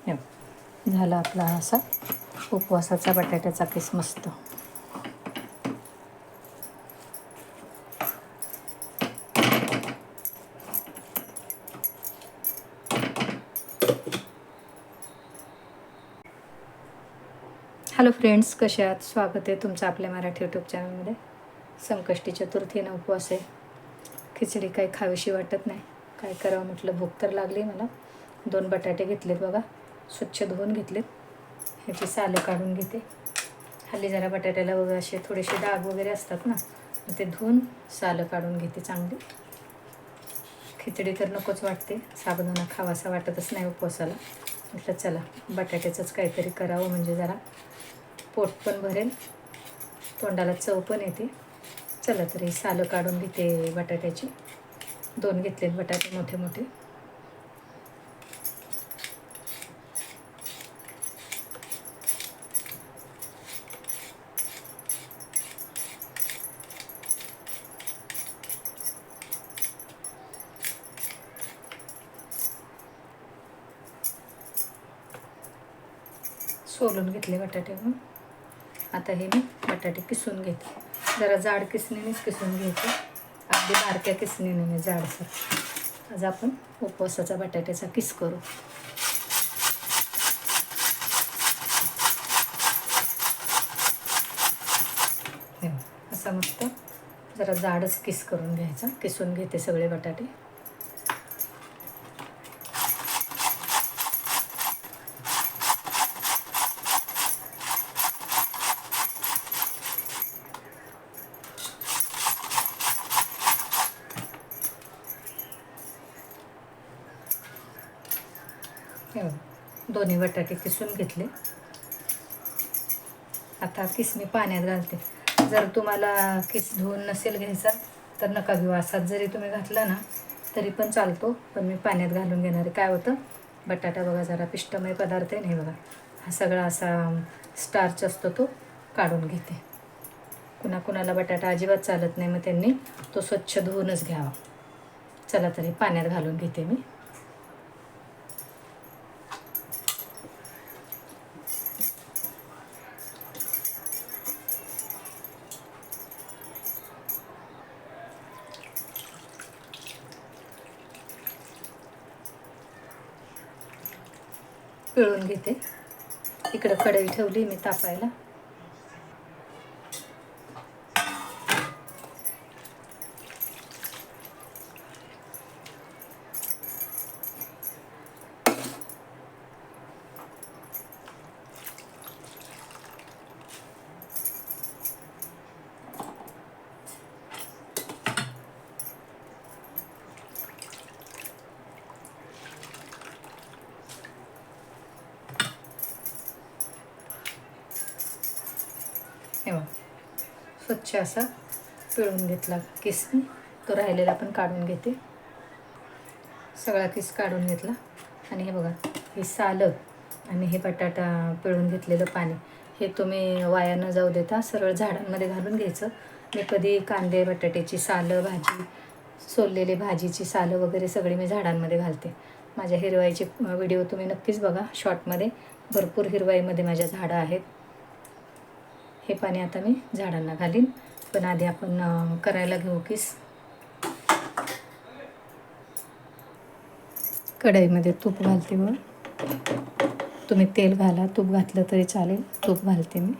हे झाला आपला असा उपवासाचा बटाट्याचा किस मस्त. हॅलो फ्रेंड्स, कसे आहात? स्वागत आहे तुमचं आपल्या मराठी यूट्यूब चॅनलमध्ये. संकष्टी चतुर्थीनं उपवास आहे. खिचडी काही खावीशी वाटत नाही. काय करावं म्हटलं, भूक तर लागली मला. 2 बटाटे घेतलेत बघा, स्वच्छ धुवून घेतलेत. ह्याची सालं काढून घेते. हल्ली जरा बटाट्याला बघा असे थोडेसे डाग वगैरे असतात ना, ते धुवून सालं काढून घेते चांगली. खिचडी तर नकोच वाटते, साबुदाणा खावासा वाटतच नाही उपवासाला. म्हटलं चला बटाट्याचंच काहीतरी करावं, म्हणजे जरा पोट पण भरेल, तोंडाला चव पण येते. चला तरी सालं काढून घेते बटाट्याची. 2 घेतलेत बटाटे मोठे मोठे. सोलून घेतले बटाटे. आता हे मी बटाटे किसून घेते. जरा जाड किसणीनेच किसून घ्यायचे, अगदी बारक्या किसणीने नाही, जाडसर. आज आपण उपवासाचा बटाट्याचा किस करू. असा मस्त जरा जाडच किस करून घ्यायचा. किसून घेते सगळे बटाटे. दोन्ही बटाटे किसून घेतले. आता किस मी पाण्यात घालते. जर तुम्हाला किस धुवून नसेल घ्यायचा तर नका घेऊ. असाच जरी तुम्ही घातला ना तरी पण चालतो, पण मी पाण्यात घालून घेणार आहे. काय होतं, बटाटा बघा जरा पिष्टमय पदार्थ आहे. नाही बघा, हा सगळा असा स्टार्च असतो तो काढून घेते. कुणाकुणाला बटाटा अजिबात चालत नाही, मग त्यांनी तो स्वच्छ धुवूनच घ्यावा. चला तरी पाण्यात घालून घेते मी. पिळून घेते. इकडं कढई ठेवली मी तापायला. हे बघा, स्वच्छ असा पिळून घेतला किस मी. तो राहिलेला पण काढून घेते. सगळा किस काढून घेतला. आणि हे बघा, ही सालं आणि हे बटाटा पिळून घेतलेलं पाणी, हे तुम्ही वाया न जाऊ देता सरळ झाडांमध्ये घालून घ्यायचं. मी कधी कांदे बटाट्याची सालं, भाजी, सोललेली भाजीची सालं वगैरे सगळी मी झाडांमध्ये घालते. माझ्या हिरवाईचे व्हिडिओ तुम्ही नक्कीच बघा. शॉर्टमध्ये भरपूर हिरवाईमध्ये माझ्या झाडं आहेत. हे पाणी आता मी झाडांना घालीन, पण आधी आपण करायला घेऊ किस. कढईमध्ये तूप घालते. व तुम्ही तेल घाला, तूप घातलं तरी चालेल. तूप घालते मी.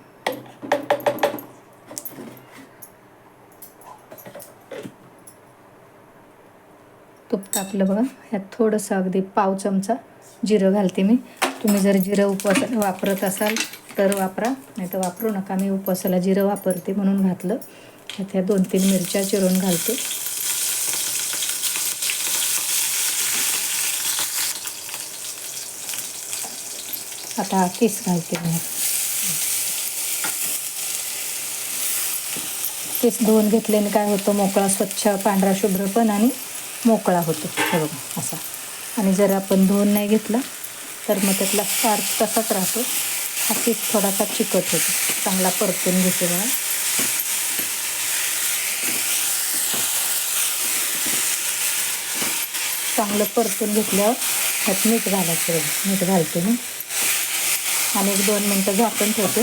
तूप तापलं बघा. ह्यात थोडंसं अगदी पाव चमचा जिरं घालते मी. तुम्ही जर जिरं उपवासाला वापरत असाल तर वापरा, नाही तर वापरू नका. मी उपवासाला जिरं वापरते म्हणून घातलं. ह्या 2-3 मिरच्या चिरून घालते. आता किस घालते मी. किस धुवून घेतल्याने काय होतं, मोकळा स्वच्छ पांढरा शुभ्र पण आणि मोकळा होतो. हे बघा असा. आणि जर आपण धुवून नाही घेतला तर मग त्यातला स्टार्च तसाच राहतो. हा किस थोडासा चिकट होतो. चांगला परतून घेते बघा. चांगलं परतून घेतल्यावर त्यात मीठ घालायचं, मीठ घालते मी आणि 1-2 मिनटं झाकून ठेवते.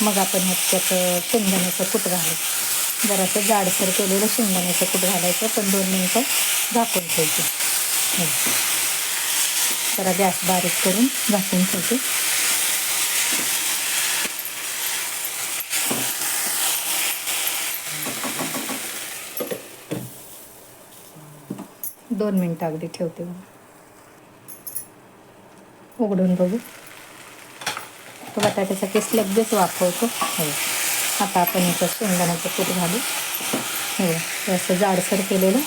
मग आपण ह्याच्यात शेंगदाण्याचं कूट घालायचं, जरासं जाडसर केलेलं शेंगदाण्याचं कूट घालायचं, पण 2 मिनटं झाकून ठेवते. जरा गॅस बारीक करून झाकून ठेवते. दोन मिनटं अगदी ठेवते. उघडून बघू. तो बटाट्याचा किस लगेच वाफवतो. हो, आता आपण याच्यात शेंगदाण्याचं कूट घालू. हो, असं जाडसर केलेलं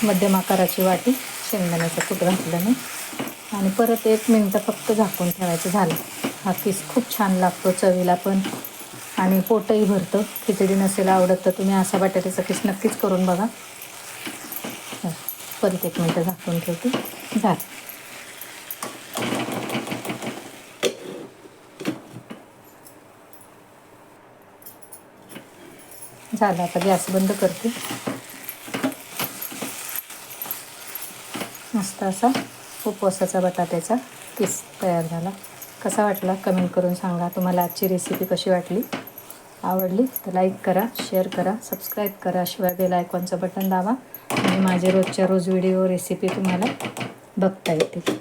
मध्यम आकाराची वाटी शेंगदाण्याचं कूट घातलं मी आणि परत 1 मिनटं फक्त झाकून ठेवायचं. झालं. हा किस खूप छान लागतो चवीला पण आणि पोटही भरतं. खिचडी नसेल आवडत तर तुम्ही असा बटाट्याचा किस नक्कीच करून बघा. परत 1 मिनटं झाकून ठेवते. झालं. झालं. आता गॅस बंद करते. मस्त असा उपवासाचा बटाट्याचा किस तयार झाला. कसा वाटला कमेंट करून सांगा. तुम्हाला आजची रेसिपी कशी वाटली? आवडली तर लाईक करा, शेअर करा, सबस्क्राईब करा. शिवाय बेल आयकॉनचं बटन दाबा म्हणजे माझे रोजच्या रोज व्हिडिओ रेसिपी तुम्हाला बघता येतील.